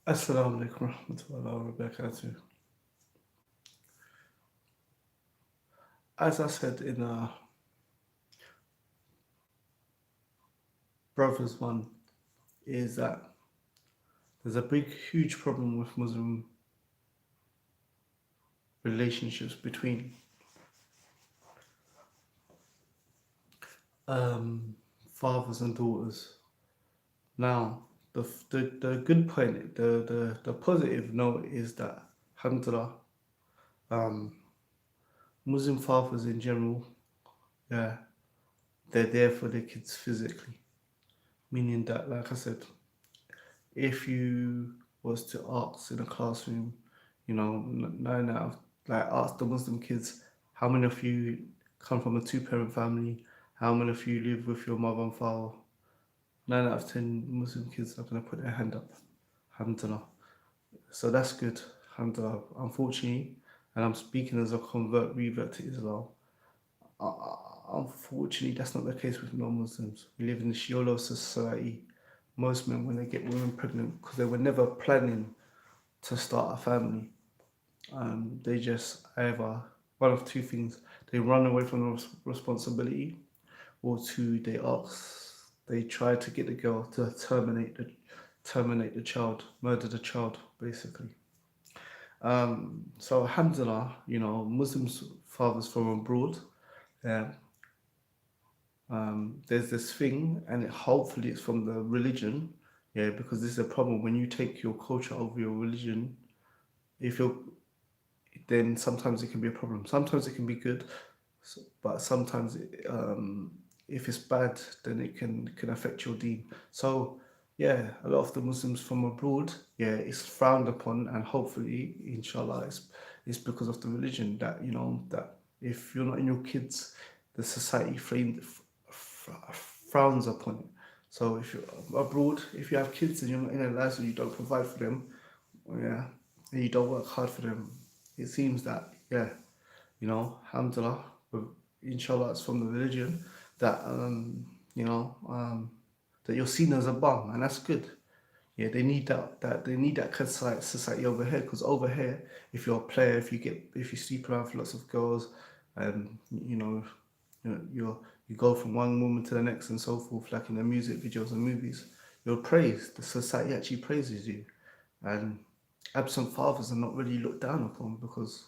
Assalamu alaikum warahmatullahi wabarakatuh. As I said in Brothers One, is that there's a big, huge problem with Muslim relationships between um, fathers and daughters. Now, the good point, the positive note is that, alhamdulillah, um, Muslim fathers in general, yeah, they're there for their kids physically. Meaning that, like I said, if you was to ask in a classroom, nine out of, like, ask the Muslim kids, how many of you come from a two-parent family? How many of you live with your mother and father? 9 out of 10 Muslim kids are gonna put their hand up. Alhamdulillah. So that's good. Alhamdulillah. Unfortunately, and I'm speaking as a revert to Islam. Unfortunately, that's not the case with non-Muslims. We live in the Shiolo society. Most men, when they get women pregnant, because they were never planning to start a family, they just either one of two things: they run away from the responsibility, or two, they try to get the girl to terminate the child, murder the child, basically. So alhamdulillah, Muslims fathers from abroad, yeah, there's this thing, and hopefully it's from the religion, yeah, because this is a problem when you take your culture over your religion. If you're, then sometimes it can be a problem. Sometimes it can be good, but sometimes if it's bad, then it can affect your deen. So yeah, a lot of the Muslims from abroad, yeah, it's frowned upon, and hopefully, inshallah, it's because of the religion that that if you're not in your kids, the society frowns upon it. So if you're abroad, if you have kids and you're not in their lives and you don't provide for them, yeah, and you don't work hard for them, it seems that, yeah, alhamdulillah, but inshallah, it's from the religion that you know that you're seen as a bum, and that's good. Yeah, they need that they need that society over here, because over here, if you're a player, if you sleep around with lots of girls, and you go from one woman to the next and so forth, like in the music videos and movies, you're praised. The society actually praises you, and absent fathers are not really looked down upon, because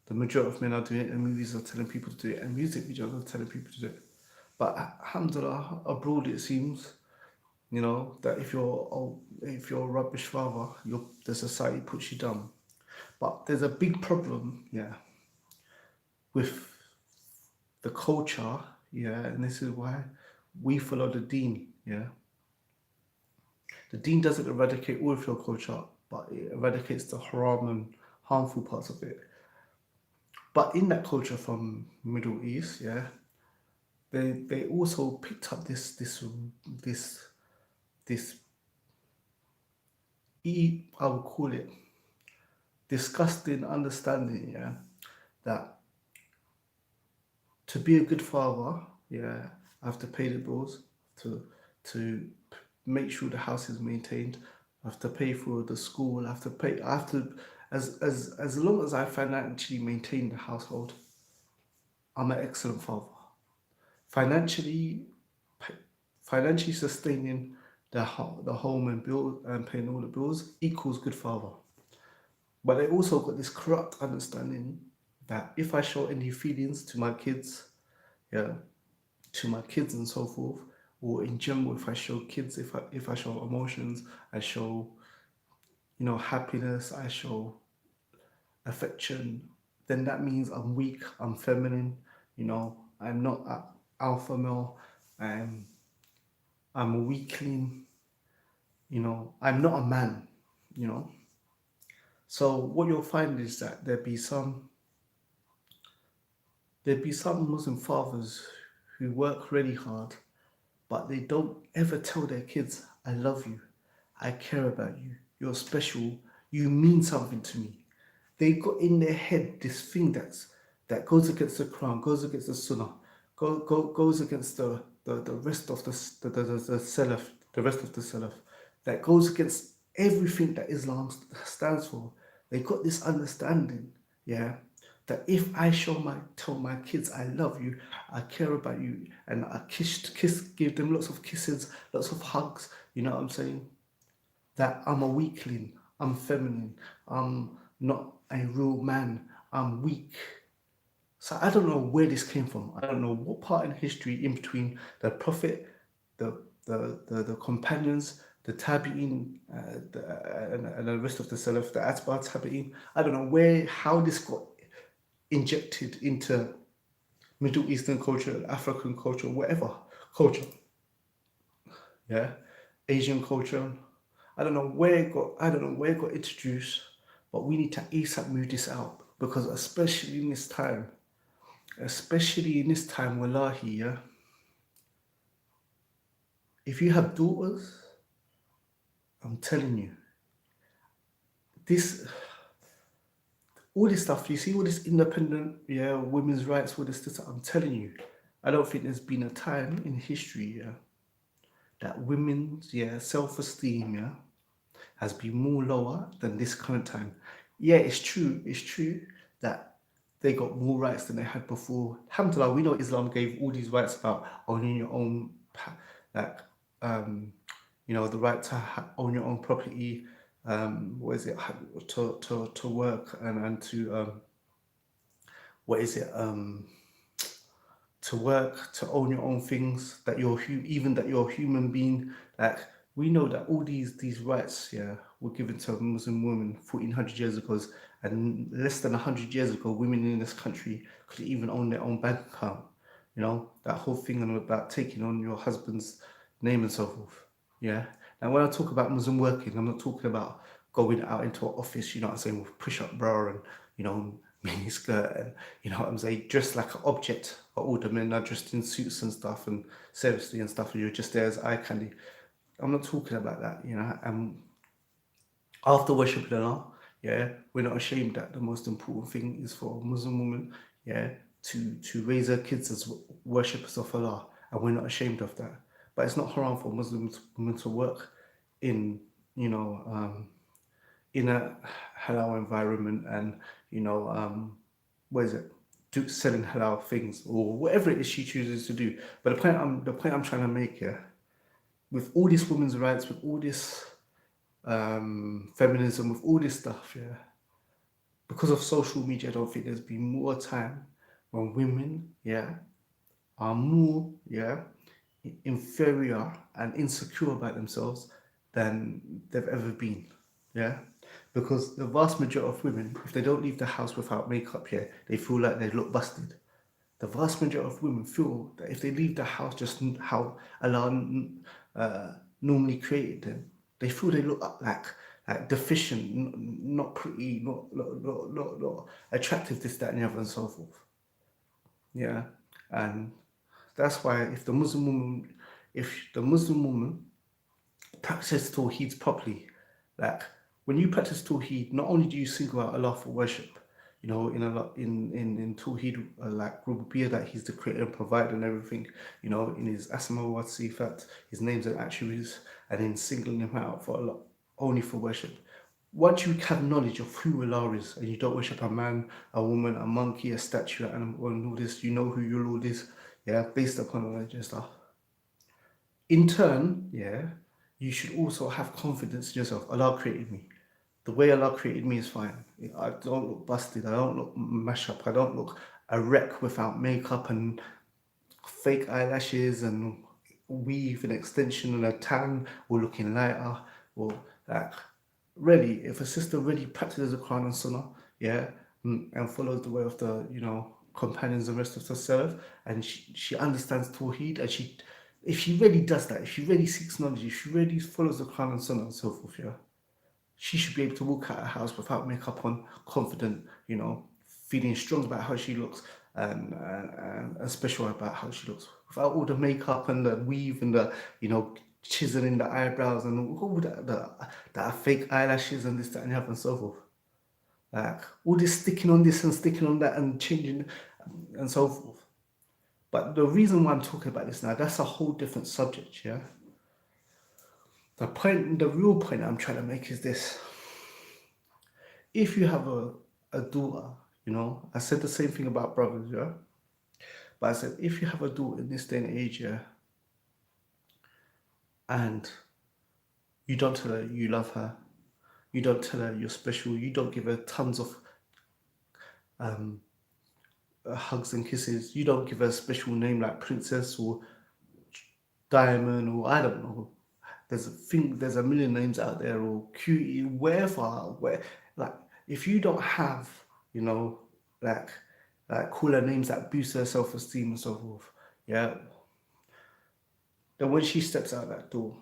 the majority of men are doing it, and movies are telling people to do it, and music videos are telling people to do it. But alhamdulillah, abroad it seems, that if you're a rubbish father, the society puts you down. But there's a big problem, yeah, with the culture, yeah, and this is why we follow the deen, yeah. The deen doesn't eradicate all of your culture, but it eradicates the haram and harmful parts of it. But in that culture from Middle East, yeah, they also picked up this this I would call it disgusting understanding, yeah, that to be a good father, yeah, I have to pay the bills, to to make sure the house is maintained. I have to pay for the school. I have to, as long as I financially maintain the household, I'm an excellent father. Financially, financially sustaining the home and bill and paying all the bills equals good father. But they also got this corrupt understanding that if I show any feelings to my kids, yeah, to my kids and so forth, or in general, if I show kids, if I show emotions, I show happiness, I show affection, then that means I'm weak, I'm feminine, I'm not alpha male, I'm I'm a weakling, I'm not a man, you know. So what you'll find is that there'd be some Muslim fathers who work really hard, but they don't ever tell their kids, I love you, I care about you, you're special, you mean something to me. They got in their head this thing that goes against the Quran, goes against the Sunnah, goes against the rest of the Salaf, the rest of the Salaf, that goes against everything that Islam stands for. They got this understanding, yeah, that if I tell my kids I love you, I care about you, and I give them lots of kisses, lots of hugs, you know what I'm saying? That I'm a weakling, I'm feminine, I'm not a real man, I'm weak. So I don't know where this came from. I don't know what part in history in between the Prophet, the companions, the Tabi'in, and the rest of the Salaf, the Atba Tabi'in. I don't know how this got injected into Middle Eastern culture, African culture, whatever culture, yeah, Asian culture. I don't know where it got introduced, but we need to ASAP move this out because especially in this time, wallahi, yeah, if you have daughters, I'm telling you, this all this stuff, you see all this independent, yeah, women's rights, all this, I'm telling you, I don't think there's been a time in history, yeah, that women's, yeah, self-esteem, yeah, has been more lower than this current time. Yeah, it's true that they got more rights than they had before. Alhamdulillah, we know Islam gave all these rights about owning your own, like, um, you know, the right to own your own property, what is it, to work and to, what is it, to work, to own your own things, that even that you're a human being. Like, we know that all these rights, yeah, were given to Muslim women 1400 years ago, and less than 100 years ago, women in this country could even own their own bank account. You know, that whole thing about taking on your husband's name and so forth. Yeah. Now, when I talk about Muslim working, I'm not talking about going out into an office, you know what I'm saying, with push-up bra and, you know, mini skirt and, you know what I'm saying, dressed like an object. All the men are dressed in suits and stuff and seriously and stuff, and you're just there as eye candy. I'm not talking about that, you know. And after worshiping Allah, yeah, we're not ashamed that the most important thing is for a Muslim woman, yeah, to raise her kids as worshippers of Allah, and we're not ashamed of that. But it's not haram for Muslim women to work in, you know, in a halal environment, and, you know, what is it? Selling halal things or whatever it is she chooses to do. But the point I'm trying to make here, with all this women's rights, with all this feminism, with all this stuff, yeah, because of social media, I don't think there's been more time when women, yeah, are more, yeah, inferior and insecure about themselves than they've ever been. Yeah. Because the vast majority of women, if they don't leave the house without makeup, yeah, they feel like they look busted. The vast majority of women feel that if they leave the house just how Allah normally created them, they feel they look like deficient, not pretty, not attractive, this, that, and the other, and so forth. Yeah, and that's why if the Muslim woman practices Tawheed properly, like, when you practice Tawheed, not only do you single out Allah for worship, you know, in Tawheed, like Rububiyyah, that He's the creator and provider and everything, you know, in His Asma wa Sifat, His names and attributes, and in singling Him out for Allah, only for worship. Once you have knowledge of who Allah is, and you don't worship a man, a woman, a monkey, a statue, an animal, and all this, you know who your Lord is, yeah, based upon knowledge and stuff. In turn, yeah, you should also have confidence in yourself. Allah created me. The way Allah created me is fine. I don't look busted. I don't look mashed up. I don't look a wreck without makeup and fake eyelashes and weave and extension and a tan or looking lighter. Or, like, really, if a sister really practices the Quran and Sunnah, yeah, and follows the way of the, you know, companions and rest of the Salaf, and she understands Tawheed, and if she really does that, if she really seeks knowledge, if she really follows the Quran and Sunnah and so forth, yeah, she should be able to walk out of her house without makeup on, confident, you know, feeling strong about how she looks, and special about how she looks, without all the makeup and the weave and the, you know, chiseling the eyebrows and all the fake eyelashes and this, that, and the other, and so forth. Like, all this sticking on this and sticking on that and changing and so forth. But the reason why I'm talking about this now, that's a whole different subject, yeah? The real point I'm trying to make is this. If you have a daughter, you know, I said the same thing about brothers, yeah? But I said, if you have a daughter in this day and age, yeah, and you don't tell her you love her, you don't tell her you're special, you don't give her tons of hugs and kisses, you don't give her a special name like Princess or Diamond or I don't know. There's a million names out there, or cutie, where like if you don't have, you know, like cooler names that boost her self-esteem and so forth, yeah. Then when she steps out that door,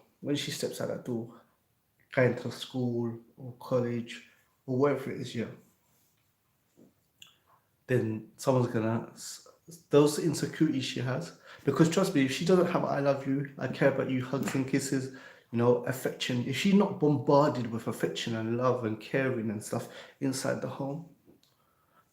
going to school or college or wherever it is, yeah, then someone's gonna those insecurities she has. Because trust me, if she doesn't have I love you, I care about you, hugs and kisses, you know, affection, if she's not bombarded with affection and love and caring and stuff inside the home,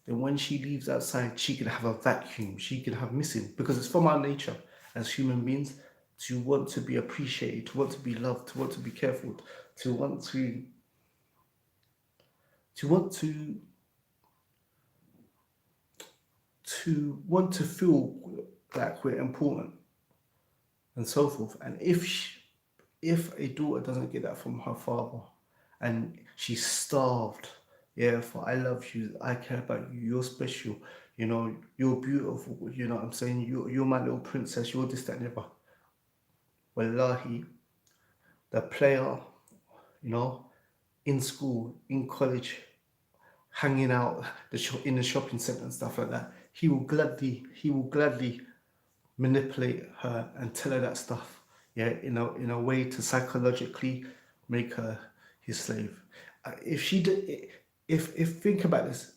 then when she leaves outside, she can have a vacuum, she can have missing, because it's from our nature as human beings to want to be appreciated, to want to be loved, to want to be careful, to want to want to feel like we're important and so forth. And if a daughter doesn't get that from her father, and she's starved, yeah, for I love you, I care about you, you're special, you know, you're beautiful, you know what I'm saying, you're my little princess, you're this, that, and the other. Wallahi, the player, you know, in school, in college, hanging out in the shopping centre and stuff like that, he will gladly manipulate her and tell her that stuff, yeah, in a way to psychologically make her his slave. If she did, if think about this,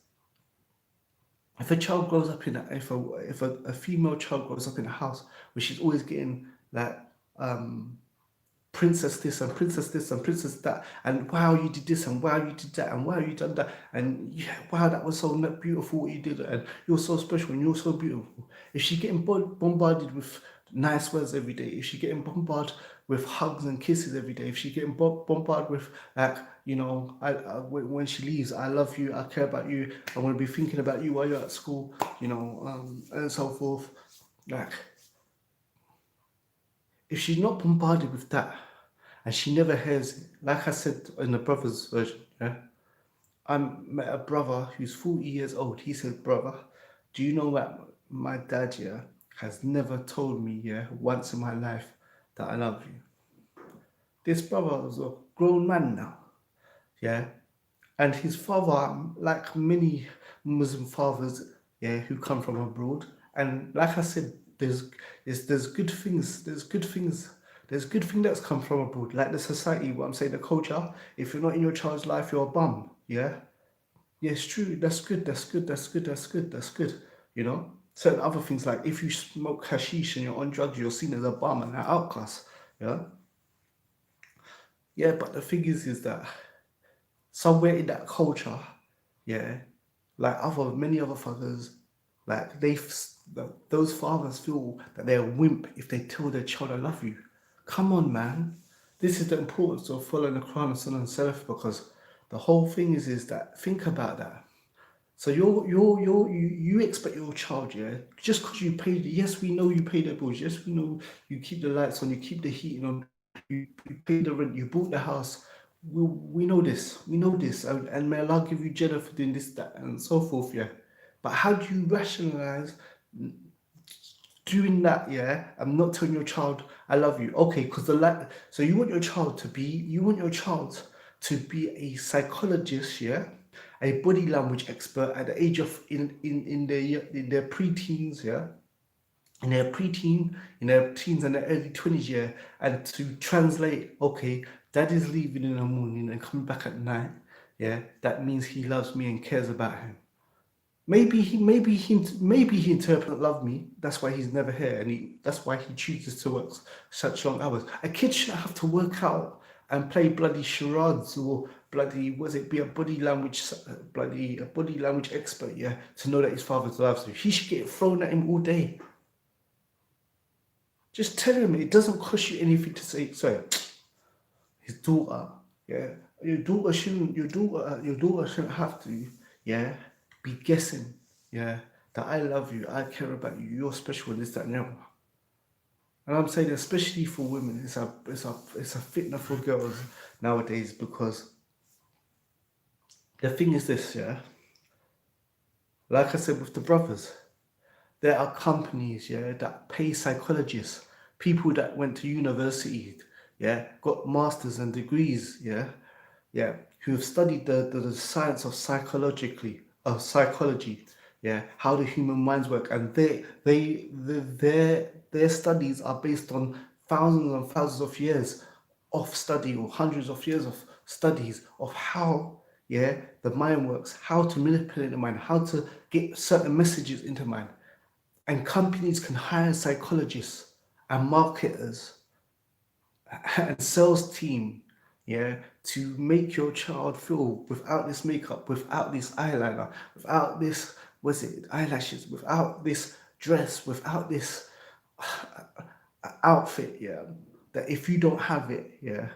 if a child grows up in a, if a female child grows up in a house where she's always getting like princess this and princess this and princess that, and wow you did this and wow you did that and wow you done that, and yeah, wow that was so beautiful what you did and you're so special and you're so beautiful. If she's getting bombarded with nice words every day, if she's getting bombarded with hugs and kisses every day, if she's getting bombarded with like, you know, when she leaves, I love you, I care about you, I'm going to be thinking about you while you're at school, you know, and so forth, like if she's not bombarded with that and she never hears, like I said in the brother's version, yeah, I met a brother who's 40 years old. He said, brother, do you know that my dad, yeah, has never told me, yeah, once in my life that I love you. This brother is a grown man now, yeah, and his father, like many Muslim fathers, yeah, who come from abroad, and like I said, there's good things, there's good thing that's come from abroad, like the society, what I'm saying, the culture. If you're not in your child's life, you're a bum, yeah. Yeah, it's true. That's good. That's good. You know, certain other things like if you smoke hashish and you're on drugs, you're seen as a bum and an outcast. Yeah, yeah. But the thing is that somewhere in that culture, yeah, like many other fathers, like those fathers feel that they're a wimp if they tell their child, "I love you." Come on, man. This is the importance of following the Quran and Sunnah and Salaf, because the whole thing is that think about that. So you expect your child, yeah, just because you paid, yes, we know you pay the bills, yes, we know you keep the lights on, you keep the heating on, you pay the rent, you bought the house. We know this, and may Allah give you jannah for doing this, that, and so forth, yeah. But how do you rationalize doing that, yeah? I'm not telling your child I love you, okay? Because so you want your child to be a psychologist, yeah, a body language expert at the age of in their preteens, yeah, in their teens and their early 20s, yeah, and to translate, okay, dad is leaving in the morning and coming back at night, yeah, that means he loves me and cares about him. Maybe he interprets love me. That's why he's never here, and that's why he chooses to work such long hours. A kid shouldn't have to work out and play bloody charades or bloody be a body language expert, yeah, to know that his father loves him. He should get thrown at him all day. Just tell him it doesn't cost you anything to say. Sorry, his daughter, yeah, your daughter shouldn't have to, yeah, be guessing, yeah, that I love you, I care about you, you're special, this, that, and the other. And I'm saying, especially for women, it's a fitna for girls nowadays, because the thing is this, yeah, like I said with the brothers, there are companies, yeah, that pay psychologists, people that went to university, yeah, got masters and degrees, yeah, who have studied the science of psychology, yeah, how the human minds work, and their studies are based on thousands and thousands of years of study, or hundreds of years of studies of how, yeah, the mind works, how to manipulate the mind, how to get certain messages into mind. And companies can hire psychologists and marketers and sales team, yeah, to make your child feel, without this makeup, without this eyeliner, without this, was it eyelashes, without this dress, without this outfit, yeah, that if you don't have it, yeah,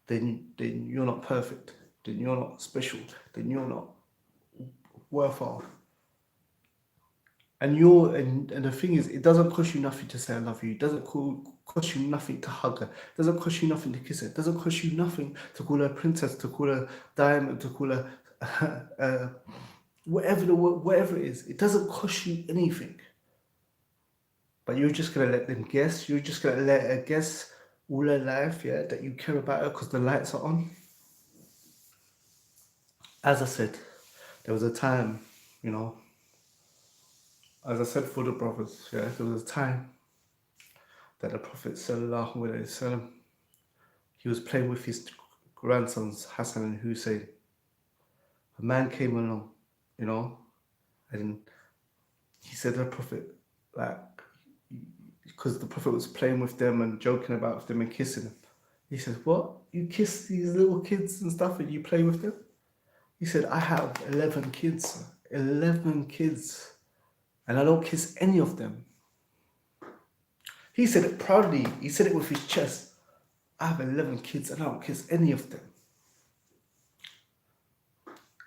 then you're not perfect, then you're not special, then you're not worthwhile. And the thing is, it doesn't cost you nothing to say I love you. It doesn't cost you nothing to hug her. It doesn't cost you nothing to kiss her. It doesn't cost you nothing to call her princess, to call her diamond, to call her whatever it is. It doesn't cost you anything. But you're just gonna let them guess. You're just gonna let her guess all her life, yeah, that you care about her because the lights are on. As I said, there was a time, you know, as I said for the brothers, yeah, there was a time that the Prophet sallallahu alaihi wasallam, he was playing with his grandsons Hassan and Hussein. A man came along, you know, and he said to the Prophet, like, because the Prophet was playing with them and joking about them and kissing them. He said, "What? You kiss these little kids and stuff and you play with them?" He said, "I have 11 kids, 11 kids, and I don't kiss any of them." He said it proudly. He said it with his chest. "I have 11 kids and I don't kiss any of them."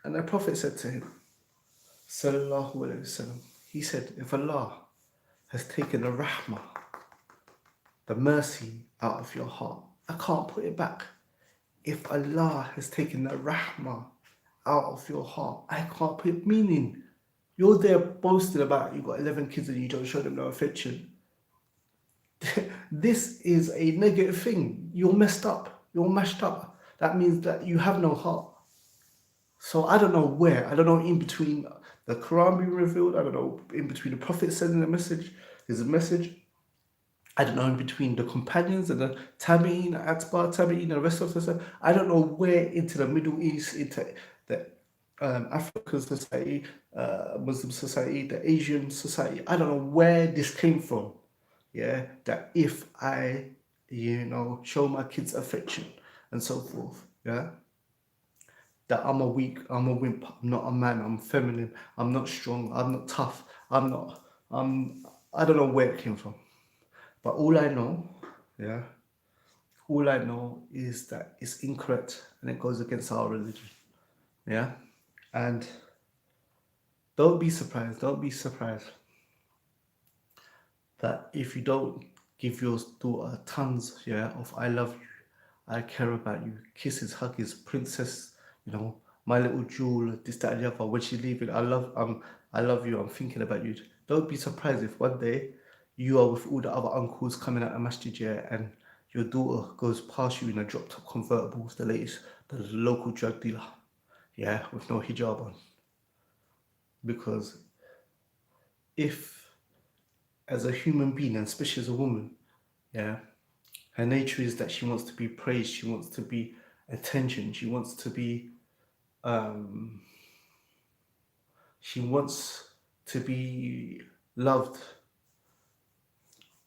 And the Prophet said to him, sallallahu alaihi wasallam, he said, if Allah has taken the rahmah, the mercy out of your heart, I can't put it back. If Allah has taken the rahmah out of your heart, I can't put it. Meaning, you're there boasting about you got 11 kids and you don't show them no affection. This is a negative thing. You're messed up. You're mashed up. That means that you have no heart. So I don't know where. I don't know in between the Quran being revealed. I don't know in between the Prophet sending a message. There's a message. I don't know in between the companions and the Tabi'in, Atba, Tabi'in, and the rest of the stuff. I don't know where into the Middle East, into the African society, Muslim society, the Asian society. I don't know where this came from. Yeah, that if I, show my kids affection and so forth, yeah, that I'm a wimp, I'm not a man, I'm feminine, I'm not strong, I'm not tough, I don't know where it came from. But all I know, yeah, all I know is that it's incorrect and it goes against our religion. Yeah. And don't be surprised that if you don't give your daughter tons, yeah, of I love you, I care about you, kisses, huggies, princess, my little jewel, this, that, and the other, when she's leaving, I love you, I'm thinking about you. Don't be surprised if one day you are with all the other uncles coming out of masjid, yeah, and your daughter goes past you in a drop-top convertible with the local drug dealer, yeah, with no hijab on. Because if, as a human being, and especially as a woman, yeah, her nature is that she wants to be praised, she wants to be attention, she wants to be loved.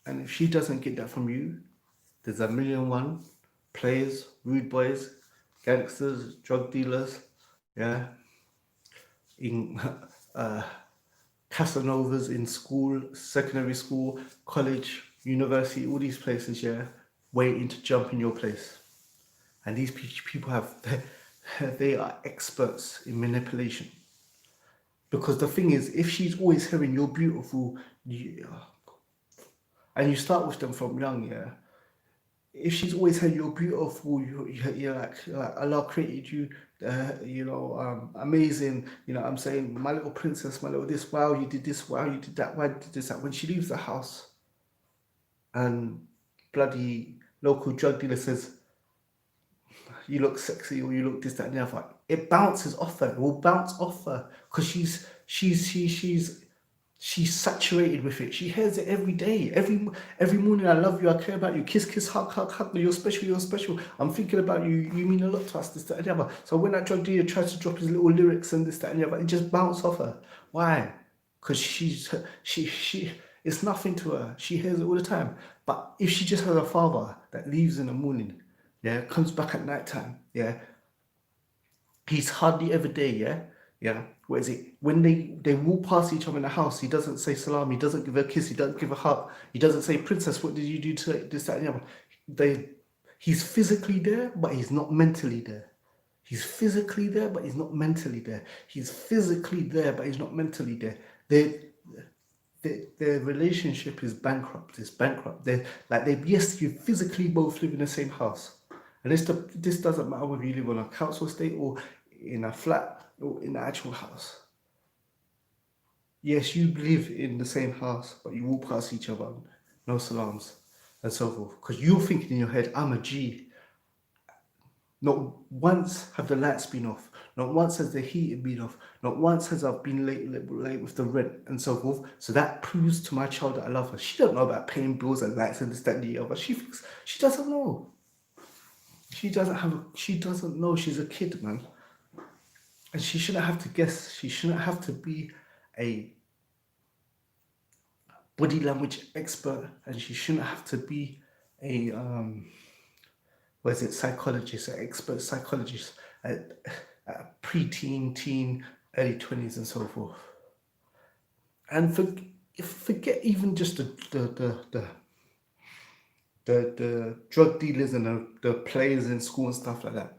And if she doesn't get that from you, there's a million one players, rude boys, gangsters, drug dealers, yeah, in Casanovas in school, secondary school, college, university, all these places, yeah, waiting to jump in your place. And these people have, they are experts in manipulation. Because the thing is, if she's always hearing you're beautiful, and you start with them from young, yeah. If she's always heard you're beautiful, you're like Allah created you, amazing. You know, what I'm saying, my little princess, my little this. Wow, you did this. Wow, you did that. Why did this? That. When she leaves the house, and bloody local drug dealer says, you look sexy or you look this, that, and the other, it bounces off her. It will bounce off her because she's saturated with it. She hears it every day, every morning. I love you, I care about you, kiss, kiss, hug, hug, hug. You're special, you're special. I'm thinking about you. You mean a lot to us. This, that, and the other. So when that drug dealer tries to drop his little lyrics and this, that, and the other, it just bounces off her. Why? Because she. It's nothing to her. She hears it all the time. But if she just has a father that leaves in the morning, yeah, comes back at night time, yeah, he's hardly ever there, yeah? Yeah. What is it? When they walk past each other in the house, he doesn't say salam, he doesn't give her a kiss, he doesn't give her a hug, he doesn't say, Princess, what did you do to this, that, and the other? He's physically there, but he's not mentally there. He's physically there, but he's not mentally there. He's physically there, but he's not mentally there. Their relationship is bankrupt. It's bankrupt. Yes, you physically both live in the same house. And this doesn't matter whether you live on a council estate or in a flat or in the actual house. Yes, you live in the same house, but you walk past each other, no salams, and so forth. Because you're thinking in your head, I'm a G. Not once have the lights been off. Not once has the heating been off. Not once has I been late with the rent and so forth. So that proves to my child that I love her. She don't know about paying bills and lights and this, that, and the other. She doesn't know. She doesn't know. She's a kid, man. And she shouldn't have to guess. She shouldn't have to be a body language expert, and she shouldn't have to be a psychologist, an expert psychologist at pre-teen, teen, early 20s and so forth. And forget even just the drug dealers and the players in school and stuff like that.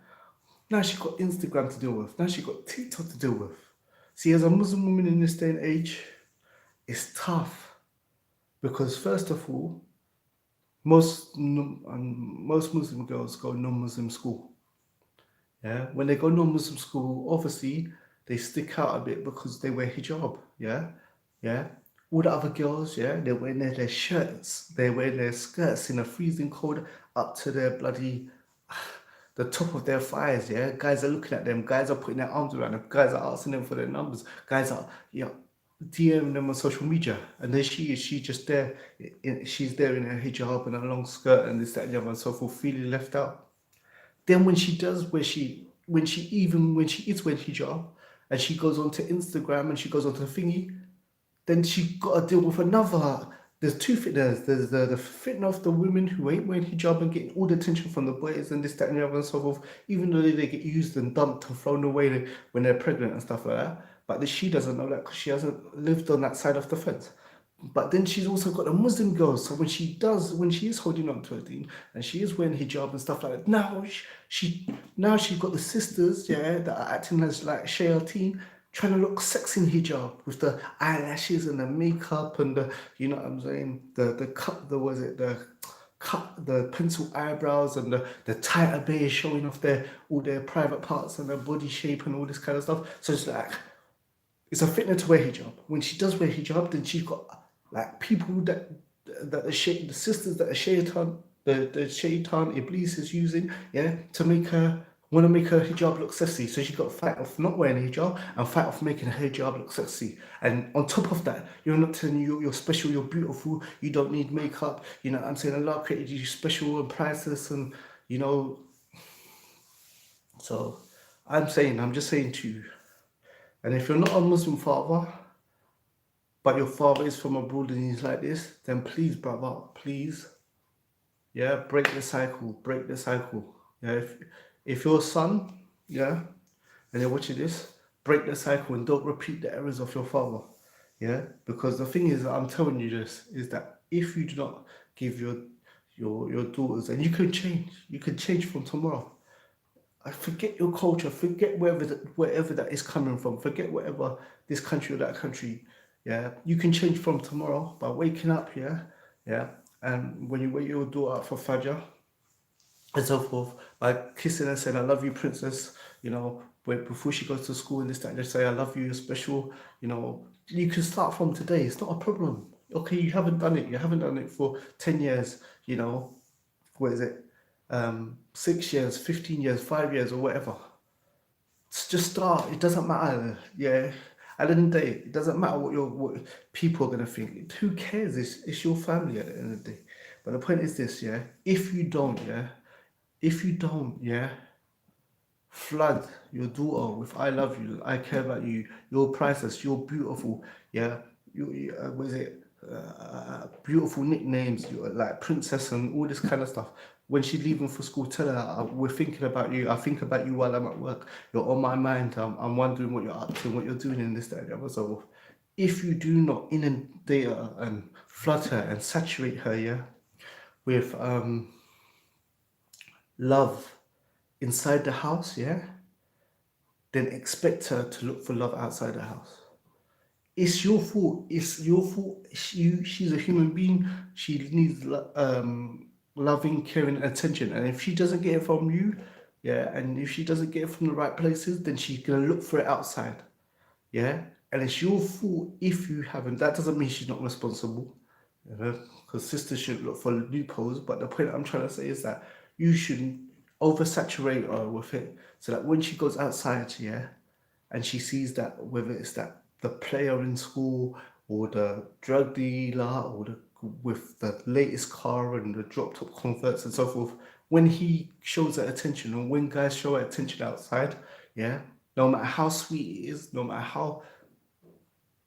Now she got Instagram to deal with. Now she got TikTok to deal with. See, as a Muslim woman in this day and age, it's tough. Because first of all, most Muslim girls go non-Muslim school. Yeah, when they go non-Muslim school, obviously they stick out a bit because they wear hijab. Yeah. All the other girls, yeah, they're wearing their shirts, they're wearing their skirts in a freezing cold up to their bloody the top of their thighs. Yeah, guys are looking at them. Guys are putting their arms around them. Guys are asking them for their numbers. Guys are DMing them on social media, and then she's just there. She's there in her hijab and a long skirt and this, that, and the other, and so forth, feeling left out. Then when she is wearing hijab, and she goes onto Instagram and she goes onto the thingy, then she got to deal with another. There's two fitness. There's the fitna of the women who ain't wearing hijab and getting all the attention from the boys and this, that, and the other, and so forth, even though they get used and dumped and thrown away when they're pregnant and stuff like that. But she doesn't know that because she hasn't lived on that side of the fence. But then she's also got the Muslim girls. So when she is holding on to her deen and she is wearing hijab and stuff like that, now she's got the sisters, yeah, that are acting as like shayateen, trying to look sexy in hijab with the eyelashes and the makeup and the, you know what I'm saying, the pencil eyebrows and the tighter beige showing off all their private parts and their body shape and all this kind of stuff. So it's like, it's a fitna to wear hijab. When she does wear hijab, then she's got like people that the sisters that the shaitan Iblis is using, yeah, to make her hijab look sexy. So she got to fight off not wearing a hijab and fight off making her hijab look sexy. And on top of that, you're not telling you you're special, you're beautiful, you don't need makeup. You know what I'm saying? Allah created you special and priceless, and you know. So I'm just saying to you, and if you're not a Muslim father, but your father is from abroad and he's like this, then please, brother, please, yeah, break the cycle. Yeah, if your son, yeah, and you're watching this, break the cycle and don't repeat the errors of your father. Yeah, because the thing is, I'm telling you this, is that if you do not give your daughters, and you can change from tomorrow. Forget your culture, forget wherever that is coming from, forget whatever this country or that country. Yeah, you can change from tomorrow by waking up. Yeah, yeah, and when you wake your daughter up for Fajr and so forth, by kissing and saying, "I love you, princess," before she goes to school and this, that, and just say, "I love you, you're special," you can start from today. It's not a problem. Okay, you haven't done it. You haven't done it for 10 years. What is it? 6 years, 15 years, 5 years, or whatever. Just start. It doesn't matter. Yeah. At the end of the day, it doesn't matter what people are gonna think. Who cares? It's your family at the end of the day. But the point is this, yeah. If you don't, flood your daughter with "I love you, I care about you, you're priceless, you're beautiful," yeah. What is it? Beautiful nicknames, like princess and all this kind of stuff. When she's leaving for school, tell her, "We're thinking about you. I think about you while I'm at work. You're on my mind. I'm wondering what you're up to, what you're doing in this, that, and the other." So, if you do not inundate her and flood her and saturate her, yeah, with love inside the house, yeah, then expect her to look for love outside the house. It's your fault. It's your fault. She's a human being. She needs loving, caring, and attention. And if she doesn't get it from you, yeah, and if she doesn't get it from the right places, then she's gonna look for it outside. Yeah, and it's your fault if you haven't. That doesn't mean she's not responsible, because sisters shouldn't look for loopholes. But the point I'm trying to say is that you shouldn't oversaturate her with it, so that when she goes outside, yeah, and she sees that, whether it's that the player in school or the drug dealer or the with the latest car and the drop top converts and so forth, when he shows that attention, and when guys show that attention outside, yeah, no matter how sweet it is, no matter how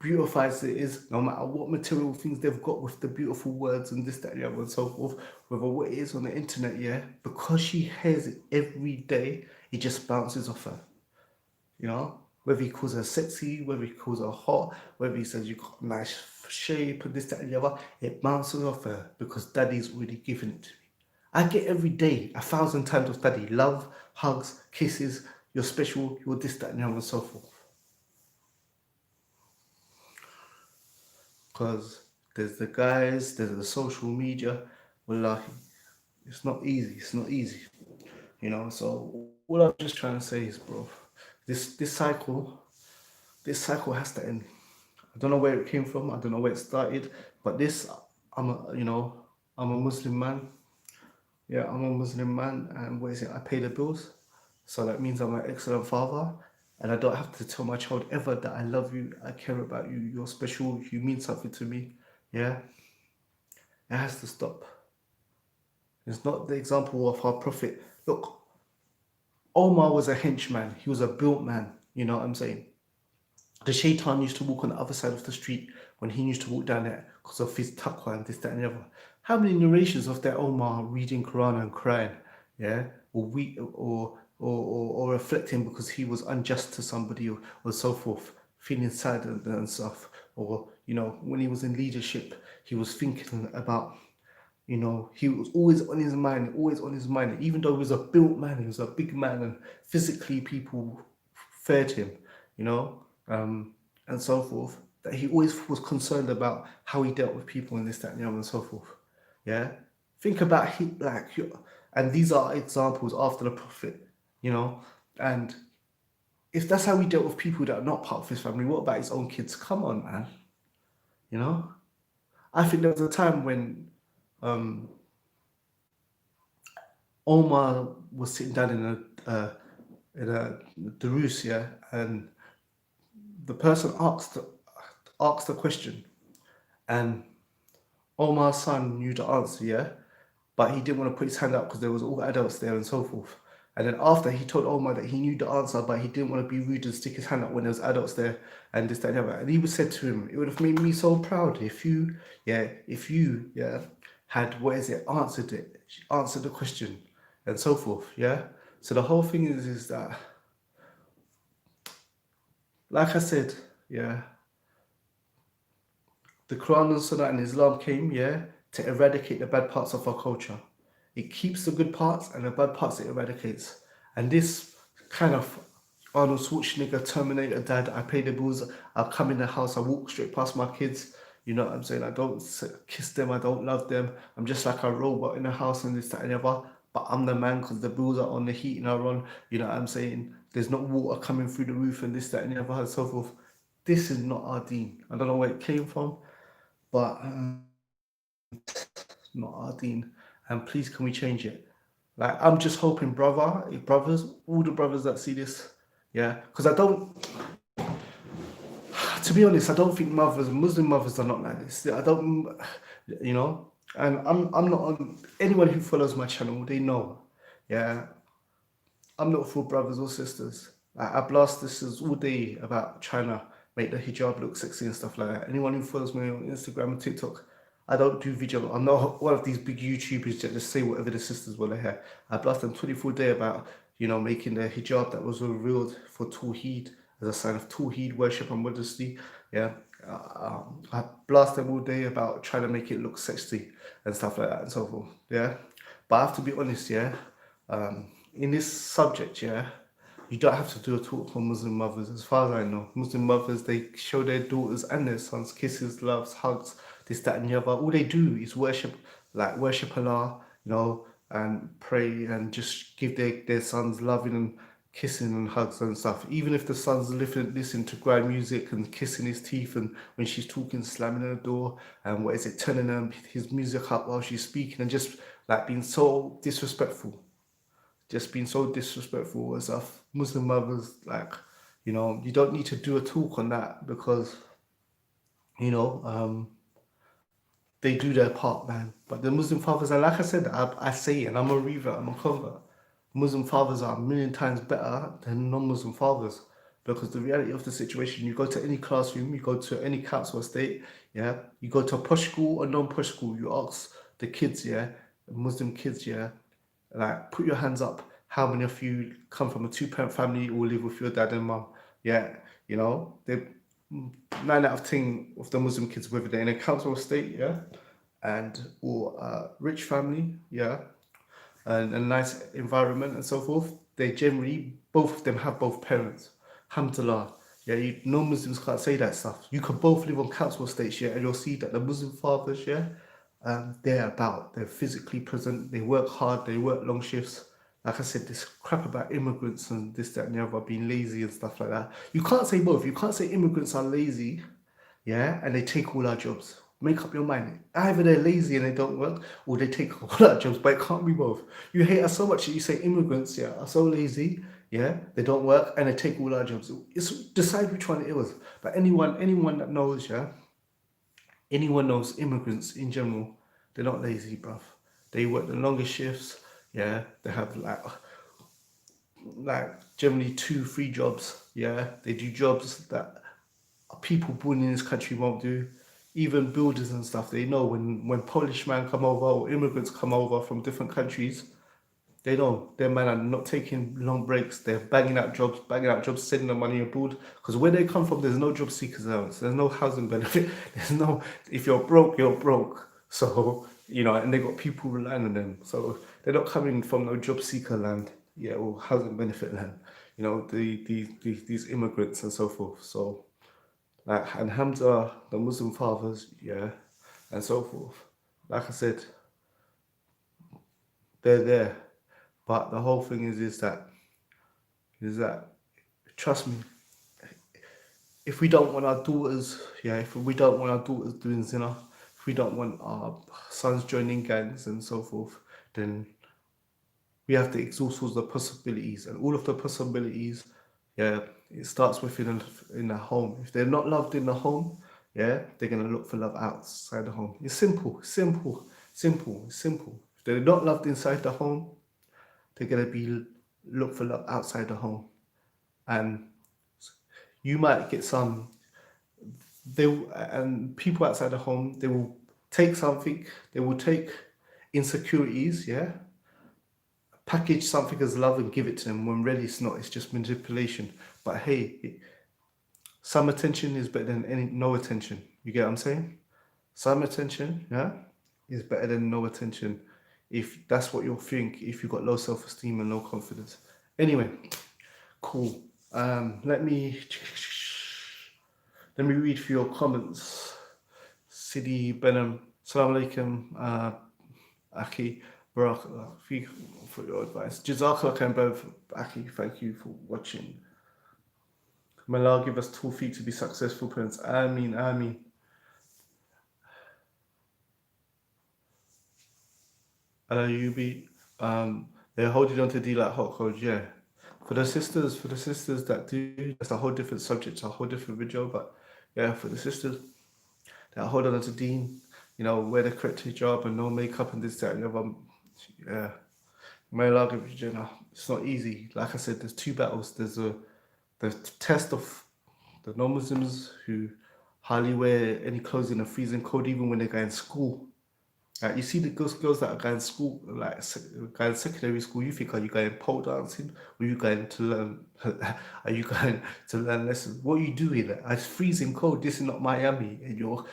beautified it is, no matter what material things they've got with the beautiful words and this, that, and the other, and so forth, whether what it is on the internet, yeah, because she hears it every day, it just bounces off her. Whether he calls her sexy, whether he calls her hot, whether he says you got a nice shape and this, that, and the other, it bounces off her because daddy's already given it to me. I get every day 1,000 times of daddy love, hugs, kisses, you're special, you're this, that, and the other, and so forth. Because there's the guys, there's the social media. Wallahi, it's not easy. It's not easy. So all I'm just trying to say is, bro, this cycle has to end. I don't know where it came from. I don't know where it started, but I'm a Muslim man. Yeah, I'm a Muslim man, and what is it? I pay the bills, so that means I'm an excellent father, and I don't have to tell my child ever that I love you, I care about you, you're special, you mean something to me. Yeah, it has to stop. It's not the example of our prophet. Look, Omar was a henchman. He was a built man. You know what I'm saying? The shaitan used to walk on the other side of the street when he used to walk down there because of his taqwa and this, that, and the other. How many narrations of that Omar reading Quran and crying, yeah, or reflecting because he was unjust to somebody, or so forth, feeling sad and stuff, or when he was in leadership, he was thinking about. He was always on his mind, always on his mind. Even though he was a built man, he was a big man, and physically people feared him, you know, and so forth. That he always was concerned about how he dealt with people and this, that, and the other, and so forth. Yeah, think about and these are examples after the Prophet, and if that's how he dealt with people that are not part of his family, what about his own kids? Come on, man. You know, I think there was a time when um, Omar was sitting down in a Darus, yeah, and the person asked a question, and Omar's son knew the answer, yeah, but he didn't want to put his hand up because there was all adults there and so forth. And then after he told Omar that he knew the answer, but he didn't want to be rude and stick his hand up when there was adults there and this, that, and the other. And he said to him, "It would have made me so proud if you had answered the question and so forth, yeah." So the whole thing is that, like I said, yeah, the Quran and Sunnah and Islam came, yeah, to eradicate the bad parts of our culture. It keeps the good parts, and the bad parts it eradicates. And this kind of Arnold Schwarzenegger Terminator dad, I pay the bills, I come in the house, I walk straight past my kids, you know what I'm saying? I don't kiss them, I don't love them. I'm just like a robot in the house and this, that, and the other. But I'm the man because the bills are on, the heating are on, you know what I'm saying? There's not water coming through the roof and this, that, and the other, and so forth. This is not our deen. I don't know where it came from, but not our deen. And please, can we change it? Like, I'm just hoping, brothers, all the brothers that see this, yeah, because I don't, to be honest, I don't think Muslim mothers are not like this. I don't, you know, and I'm not on, anyone who follows my channel, they know, yeah, I'm not for brothers or sisters. I blast this is all day about trying to make the hijab look sexy and stuff like that. Anyone who follows me on Instagram and TikTok, I don't do video. I'm not one of these big YouTubers that just say whatever the sisters want to hear. I blast them 24 day about, you know, making the hijab that was revealed for Tawheed as a sign of Tawheed worship and modesty. Yeah. I blast them all day about trying to make it look sexy and stuff like that and so forth. Yeah. But I have to be honest, yeah. In this subject, yeah, you don't have to do a talk on Muslim mothers. As far as I know, Muslim mothers, they show their daughters and their sons kisses, loves, hugs, this, that, and the other. All they do is worship, like worship Allah, you know, and pray and just give their sons loving and kissing and hugs and stuff. Even if the son's listening to grand music and kissing his teeth, and when she's talking, slamming the door, and what is it, turning his music up while she's speaking, and just like being so disrespectful, just being so disrespectful as stuff. Muslim mothers, like, you know, you don't need to do a talk on that because, you know, they do their part, man. But the Muslim fathers, and like I said, I say it, and I'm a revert, I'm a convert. Muslim fathers are a million times better than non-Muslim fathers, because the reality of the situation, you go to any classroom, you go to any council estate, yeah, you go to a posh school or non-posh school, you ask the kids, yeah, Muslim kids, yeah, like, put your hands up. How many of you come from a two-parent family or live with your dad and mum? Yeah, you know, they 9 out of 10 of the Muslim kids, whether they're in a council estate, yeah, and or a rich family, yeah, and a nice environment and so forth, they generally, both of them have both parents. Alhamdulillah. Yeah, non-Muslims can't say that stuff. You can both live on council estates, yeah, and you'll see that the Muslim fathers, yeah, they're physically present, they work hard, they work long shifts. Like I said, this crap about immigrants and this, that, and the other, being lazy and stuff like that. You can't say both. You can't say immigrants are lazy, yeah, and they take all our jobs. Make up your mind. Either they're lazy and they don't work, or they take all our jobs, but it can't be both. You hate us so much that you say immigrants, yeah, are so lazy, yeah, they don't work and they take all our jobs. It's decide which one it was. But anyone that knows, yeah, anyone knows immigrants in general, they're not lazy, bruv. They work the longest shifts, yeah, they have like generally 2, 3 jobs, yeah. They do jobs that people born in this country won't do. Even builders and stuff, they know when Polish men come over or immigrants come over from different countries, they know their men are not taking long breaks. They're banging out jobs, sending the money abroad. Because where they come from, there's no job seekers allowance. There's no housing benefit. There's no, if you're broke, you're broke. So, you know, and they got people relying on them. So they're not coming from no job seeker land, yeah, or housing benefit land. You know, these immigrants and so forth. So, like, and Hamza, the Muslim fathers, yeah, and so forth. Like I said, they're there. But the whole thing is that trust me, if we don't want our daughters, yeah, if we don't want our daughters doing zina, if we don't want our sons joining gangs and so forth, then we have to exhaust all the possibilities, and all of the possibilities, yeah, it starts within in the home. If they're not loved in the home, yeah, they're gonna look for love outside the home. It's simple, simple, simple, simple. If they're not loved inside the home, they're gonna be look for love outside the home, and you might get some. And people outside the home, they will take something. They will take insecurities, yeah, package something as love and give it to them when really it's not. It's just manipulation. But hey, some attention is better than no attention. You get what I'm saying? Some attention, yeah, is better than no attention. If that's what you think, if you've got low self-esteem and low confidence. Anyway, cool. Let me read through your comments. Sidi Benham, Assalamu alaikum, Aki, Barak, for your advice. Jazakallah khair both, Aki, thank you for watching. May Allah give us tawfiq to be successful parents. Ameen, ameen. Alayubi, they're holding on to D like hot cold, yeah. For the sisters that do, that's a whole different subject, a whole different video, but yeah, for the sisters that hold on to Dean, wear the correct hijab and no makeup and this, that, and the other. Yeah. May Allah give you jannah. It's not easy. Like I said, there's two battles. There's the test of the non-Muslims who hardly wear any clothes in a freezing cold, even when they go in school. Like you see the girls that are going to school, like going to secondary school, you think, are you going pole dancing? Or are you going to learn? Are you going to learn lessons? What are you doing? It's freezing cold. This is not Miami, and you're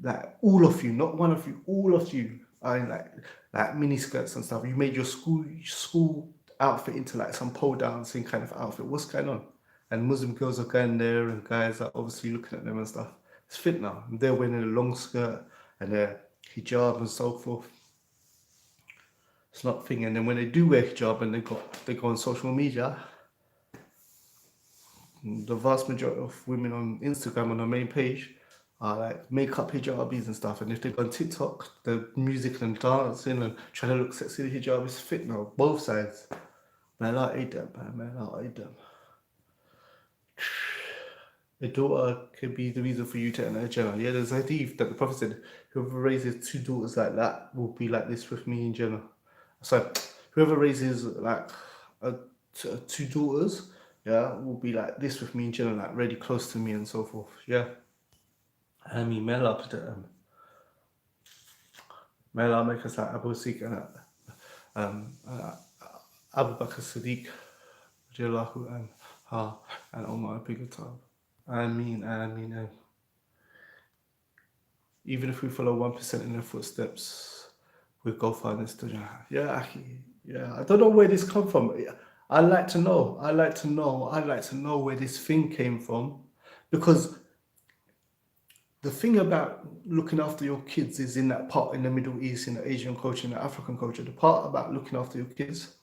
like all of you, not one of you, all of you are in like mini skirts and stuff. You made your school outfit into like some pole dancing kind of outfit. What's going on? And Muslim girls are going there, and guys are obviously looking at them and stuff. It's fit now. They're wearing a long skirt and a hijab and so forth. It's not a thing. And then when they do wear hijab and they go on social media, the vast majority of women on Instagram on the main page are like makeup hijabis and stuff. And if they go on TikTok, the music and dancing and trying to look sexy, the hijab is fit now. Both sides. Man, I hate them, man. I hate them. A daughter could be the reason for you to enter Jannah. Yeah, there's a hadith that the Prophet said, whoever raises two daughters like that will be like this with me in Jannah. So, whoever raises like two daughters, yeah, will be like this with me in Jannah, like really close to me and so forth. Yeah. I mean, may Allah make us like Abu Sikh and Abu Bakr Siddiq, and Umar ibn Khattab. I mean, even if we follow 1% in their footsteps, we'll go far in this dunya. Yeah, I don't know where this come from. I'd like to know where this thing came from, because the thing about looking after your kids is in that part in the Middle East, in the Asian culture, in the African culture. The part about looking after your kids,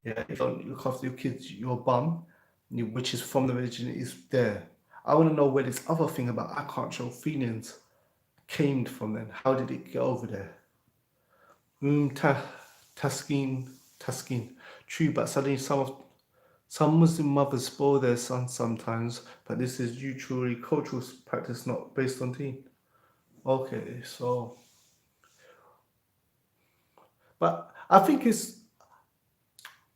yeah, if you don't look after your kids, you're a bum, which is from the religion, is there. I want to know where this other thing about I can't show feelings came from then. How did it get over there? Tasking. True, but suddenly some Muslim mothers spoil their sons sometimes, but this is usually cultural practice, not based on deen. Okay, so, but I think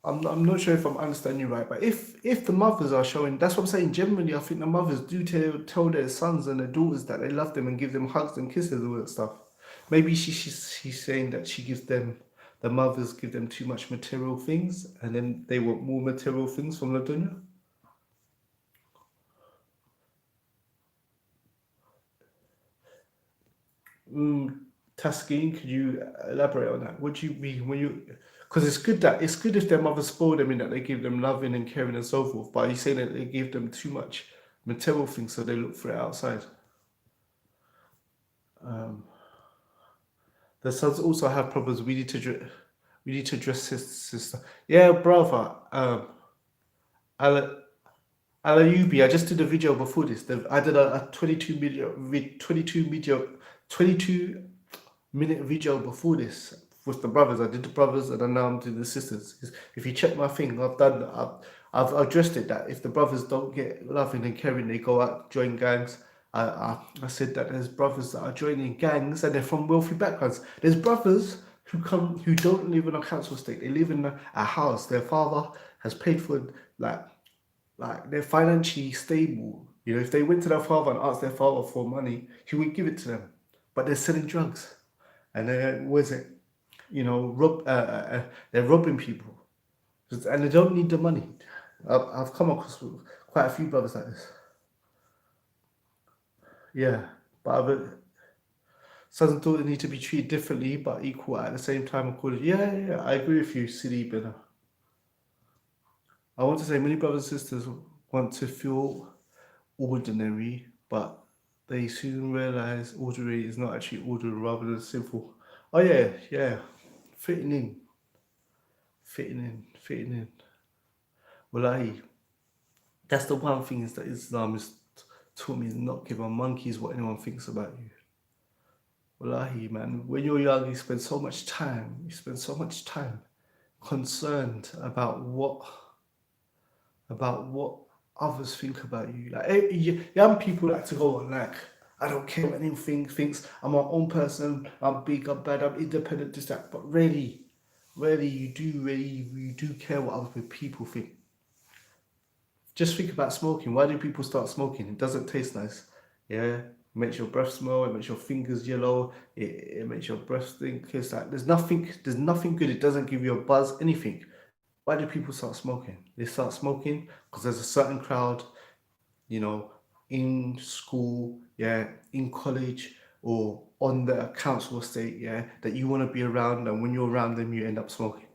I'm not sure if I'm understanding you right, but if the mothers are showing, that's what I'm saying. Generally, I think the mothers do tell their sons and their daughters that they love them and give them hugs and kisses and all that stuff. Maybe she's saying that the mothers give them too much material things, and then they want more material things from the dunya. Tasking, could you elaborate on that? What do you mean when you? Because it's good if their mothers spoil them in that they give them loving and caring and so forth. But are you saying that they give them too much material things so they look for it outside? The sons also have problems. We need to address sister. Yeah, brother. Ala Alayubi, I just did a video before this. I did a 22-minute video before this with the brothers. I did the brothers, and then now I'm doing the sisters. If you check my thing, I've addressed it, that if the brothers don't get loving and caring, they go out, join gangs. I said that there's brothers that are joining gangs and they're from wealthy backgrounds. There's brothers who don't live in a council estate. They live in a house. Their father has paid for, like they're financially stable. If they went to their father and asked their father for money, he would give it to them. But they're selling drugs, and they're they're robbing people, and they don't need the money. I've come across quite a few brothers like this. Yeah, but sons and daughters need to be treated differently but equal at the same time. According, yeah, I agree with you, Sidi Bina. I want to say many brothers and sisters want to feel ordinary, but they soon realize ordinary is not actually ordinary rather than simple. Oh yeah, yeah. Fitting in, fitting in, fitting in. Wallahi, that's the one thing is that Islam is taught me not give a monkeys what anyone thinks about you. Wallahi, man, when you're young, you spend so much time concerned about what others think about you. Like young people like to go on like, I don't care what anything thinks. I'm my own person. I'm big. I'm bad. I'm independent. This that. But really, you do care what other people think. Just think about smoking. Why do people start smoking? It doesn't taste nice. Yeah, it makes your breath smell. It makes your fingers yellow. It makes your breath stink. It's like there's nothing good. It doesn't give you a buzz. Anything. Why do people start smoking? They start smoking because there's a certain crowd, you know, in school, yeah, in college, or on the council estate, yeah, that you want to be around, and when you're around them, you end up smoking.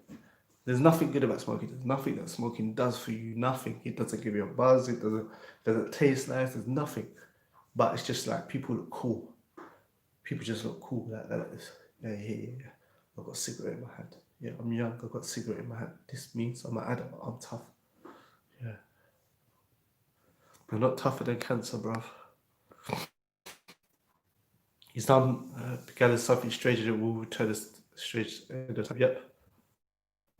There's nothing good about smoking. There's nothing that smoking does for you. Nothing. It doesn't give you a buzz. It doesn't taste nice. There's nothing. But it's just like people look cool. People just look cool like this. Yeah, yeah, yeah, yeah. I've got a cigarette in my hand. Yeah, I'm young. I've got a cigarette in my hand. This means I'm an adult. I'm tough. Yeah. You're not tougher than cancer, bruv. Islam began as something strange and it will return as strange end of time. Yep.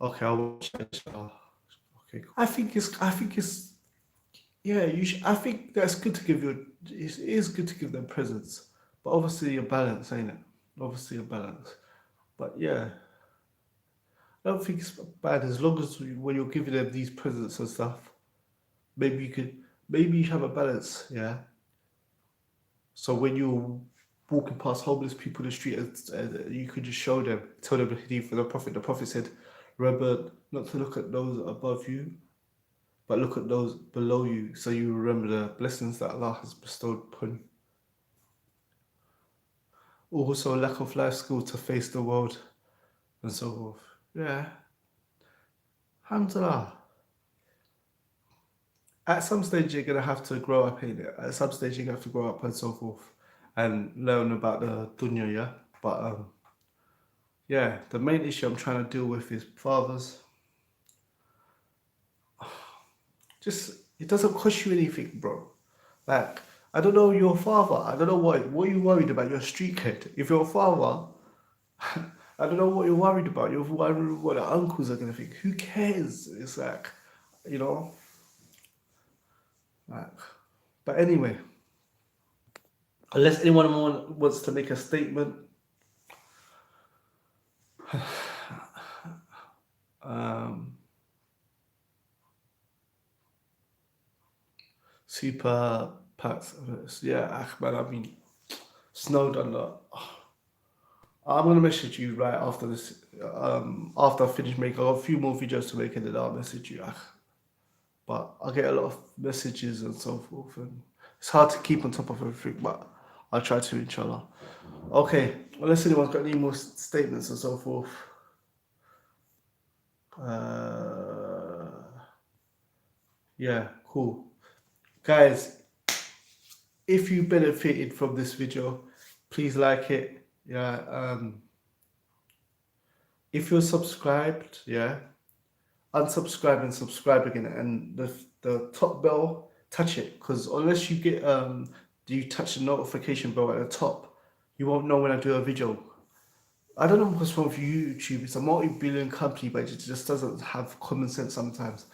Okay, I'll watch it. Okay, cool. I think it's yeah, I think that's good to give you. It is good to give them presents, but obviously a balance, ain't it? Obviously a balance. But yeah, I don't think it's bad as long as when you're giving them these presents and stuff, maybe you could maybe you have a balance, yeah. So when you're walking past homeless people in the street, you could just show them, tell them the hadith of the Prophet. The Prophet said, "Remember not to look at those above you, but look at those below you, so you remember the blessings that Allah has bestowed upon you." Also, lack of life skills to face the world and so forth. Yeah, alhamdulillah. At some stage, you're gonna have to grow up in it. At some stage, you're gonna have to grow up and so forth, and learn about the dunya. Yeah, but yeah, the main issue I'm trying to deal with is fathers. Just it doesn't cost you anything, bro. Like I don't know your father. I don't know what you worried about. Your street kid. If your father, I don't know what you're worried about. You're worried what the uncles are gonna think. Who cares? It's like, you know, like. But anyway, unless anyone wants to make a statement, um, super packs. Yeah, Ahmed. I mean, snowed under. I'm gonna message you right after this. After I finish making, I got a few more videos to make, and then I'll message you. But I get a lot of messages and so forth, and it's hard to keep on top of everything. But I'll try to, inshallah. Okay, unless anyone's got any more statements and so forth. Yeah, cool, guys. If you benefited from this video, please like it. Yeah. If you're subscribed, yeah, unsubscribe and subscribe again, and the top bell, touch it, because unless you touch the notification bell at the top, you won't know when I do a video. I don't know what's wrong with YouTube. It's a multi-billion company, but it just doesn't have common sense sometimes.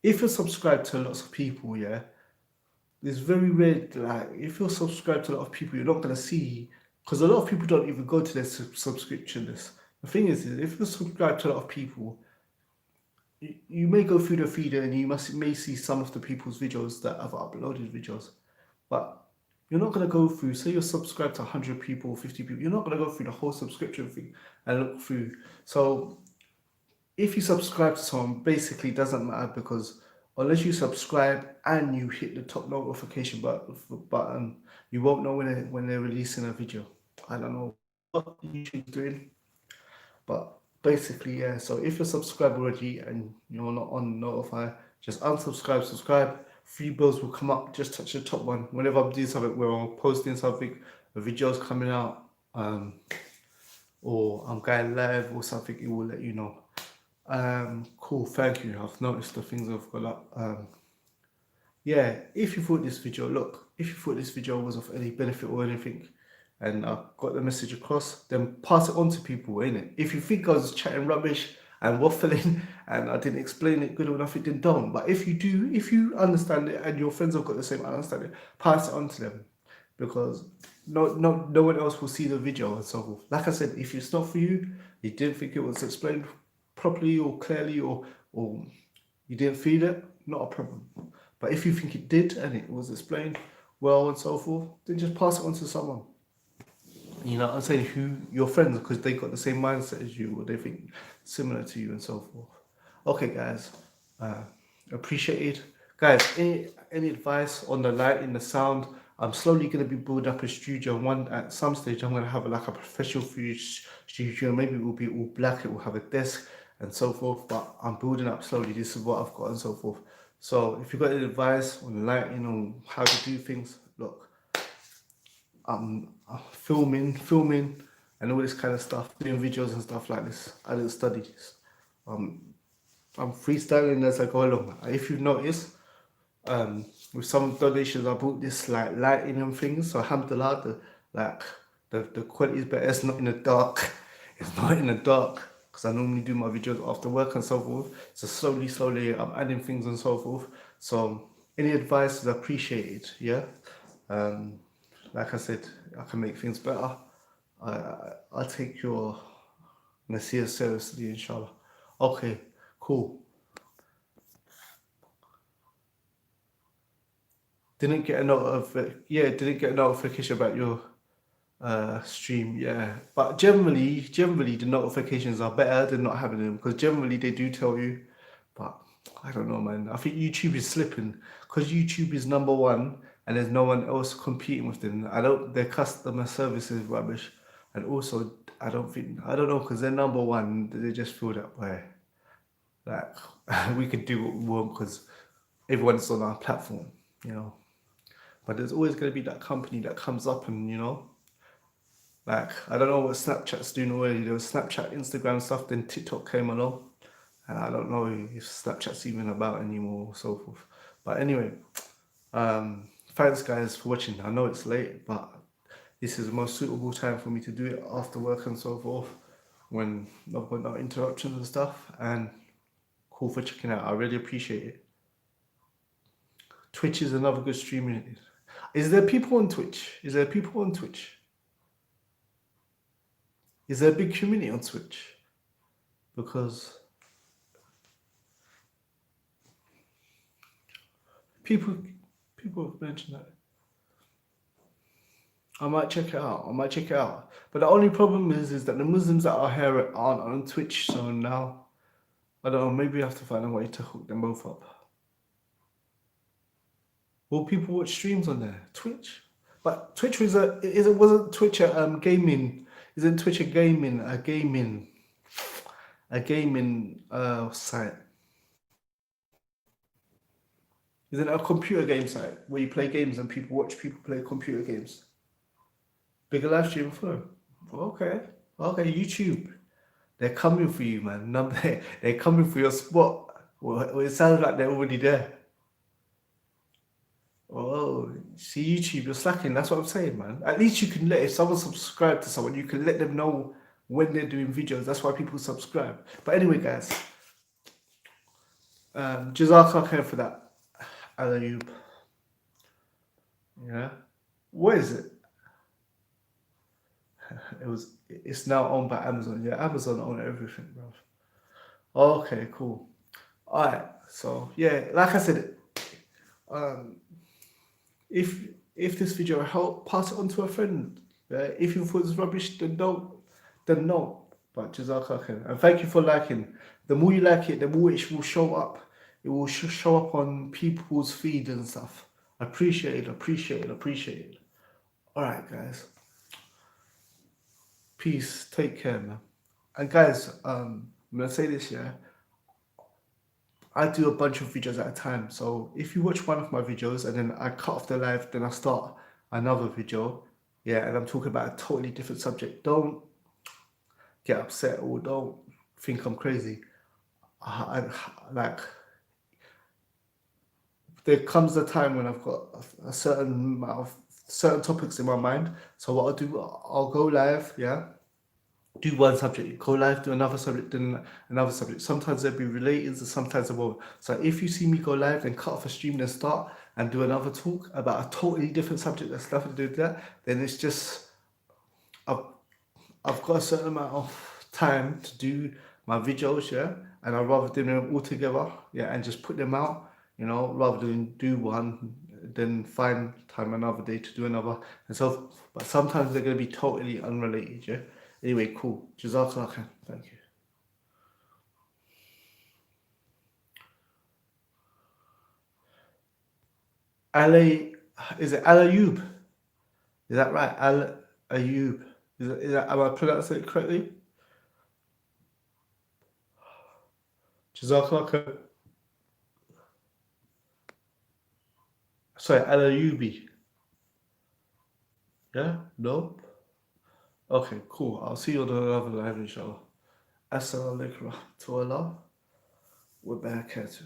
If you're subscribed to lots of people, yeah, it's very rare. Like if you're subscribed to a lot of people, you're not gonna see, because a lot of people don't even go to their subscription list. The thing is, if you're subscribed to a lot of people, you may go through the feed and you may see some of the people's videos that have uploaded videos, but you're not going to go through, say you're subscribed to 100 people, 50 people, you're not going to go through the whole subscription thing and look through. So if you subscribe to someone, basically it doesn't matter, because unless you subscribe and you hit the top notification button, you won't know when they're releasing a video. I don't know what YouTube's doing, but basically, yeah. So if you're subscribed already and you're not on notify, just unsubscribe, subscribe. 3 bells will come up. Just touch the top one. Whenever I'm doing something, where I'm posting something, a video's coming out, or I'm going live or something, it will let you know. Cool, thank you. I've noticed the things have gone up. Yeah, if you thought this video, look, if you thought this video was of any benefit or anything, and I got the message across, then pass it on to people, innit? If you think I was chatting rubbish and waffling and I didn't explain it good enough, then don't. But if you do, if you understand it and your friends have got the same understanding, pass it on to them, because no one else will see the video and so forth. Like I said, if it's not for you, you didn't think it was explained properly or clearly, or you didn't feel it, not a problem. But if you think it did and it was explained well and so forth, then just pass it on to someone. You know what I'm saying? Who your friends, because they got the same mindset as you, or they think similar to you and so forth. Okay, guys, appreciate it. Guys, any advice on the lighting, the sound? I'm slowly going to be building up a studio. At some stage, I'm going to have like a professional studio. Maybe it will be all black. It will have a desk and so forth. But I'm building up slowly. This is what I've got and so forth. So if you've got any advice on lighting, on how to do things, look, I'm filming and all this kind of stuff, doing videos and stuff like this. I didn't study this. I'm freestyling as I go along. If you've noticed, with some donations, I bought this like lighting and things. So alhamdulillah, the quality is better. It's not in the dark. It's not in the dark, because I normally do my videos after work and so forth. So slowly I'm adding things and so forth. So any advice is appreciated. Yeah. Like I said, I can make things better. I'll take your nasiha seriously, inshallah. Okay, cool. Didn't get a notification about your stream. Yeah, but generally the notifications are better than not having them, because generally they do tell you. But I don't know, man. I think YouTube is slipping, because YouTube is number one and there's no one else competing with them. Their customer service is rubbish, and also I don't know, because they're number one. They just feel that way, like we could do what we want because everyone's on our platform, you know. But there's always going to be that company that comes up and, you know, like, I don't know what Snapchat's doing already. There was Snapchat, Instagram stuff, then TikTok came along. And I don't know if Snapchat's even about anymore or so forth. But anyway, thanks guys for watching. I know it's late, but this is the most suitable time for me to do it after work and so forth, when I've got no interruptions and stuff. And cool for checking out. I really appreciate it. Twitch is another good streaming. Is there people on Twitch? Is there a big community on Twitch? Because people have mentioned that. I might check it out. But the only problem is that the Muslims that are here aren't on Twitch. So now, I don't know, maybe I have to find a way to hook them both up. Will people watch streams on there? Twitch? But Twitch wasn't Twitch a gaming? Isn't Twitch a gaming site? Isn't it a computer game site where you play games and people watch people play computer games? Bigger live stream flow. Okay, YouTube. They're coming for you, man. They're coming for your spot. Well, it sounds like they're already there. Oh, see, YouTube, you're slacking. That's what I'm saying, man. At least you can if someone subscribe to someone, you can let them know when they're doing videos. That's why people subscribe. But anyway, guys, Jazakallah khair for that. Alayub. Yeah. What is it? It's now owned by Amazon. Yeah, Amazon own everything, bro. Okay, cool. Alright, so yeah, like I said, if this video helped, pass it on to a friend. If you thought it's rubbish, then no. But Jazakallah khair. And thank you for liking. The more you like it, the more it will show up. It will show up on people's feed and stuff. Appreciate it. Alright, guys. Peace. Take care, man. And guys, I'm gonna say this, yeah. I do a bunch of videos at a time. So if you watch one of my videos and then I cut off the live, then I start another video, yeah, and I'm talking about a totally different subject, don't get upset or don't think I'm crazy. Like, there comes a time when I've got a certain amount of certain topics in my mind. So what I'll do, I'll go live, yeah, do one subject, go live, do another subject, then another subject. Sometimes they'll be related, and sometimes they won't. So if you see me go live and cut off a stream, then start and do another talk about a totally different subject that's nothing to do with that, then it's just I've I've got a certain amount of time to do my videos, yeah, and I'd rather do them all together, yeah, and just put them out, rather than do one, then find time another day to do another, and so. But sometimes they're gonna be totally unrelated, yeah. Anyway, cool. Jazakallah khair. Thank you. Ali, is it Al Ayub? Is that right? Al Ayub. Is that, am I pronouncing it correctly? Jazakallah khair. Sorry, Al Ayubi. Yeah? No? Okay, cool. I'll see you on another live, inshallah. Assalamu alaikum wa rahmatullah wa barakatuh.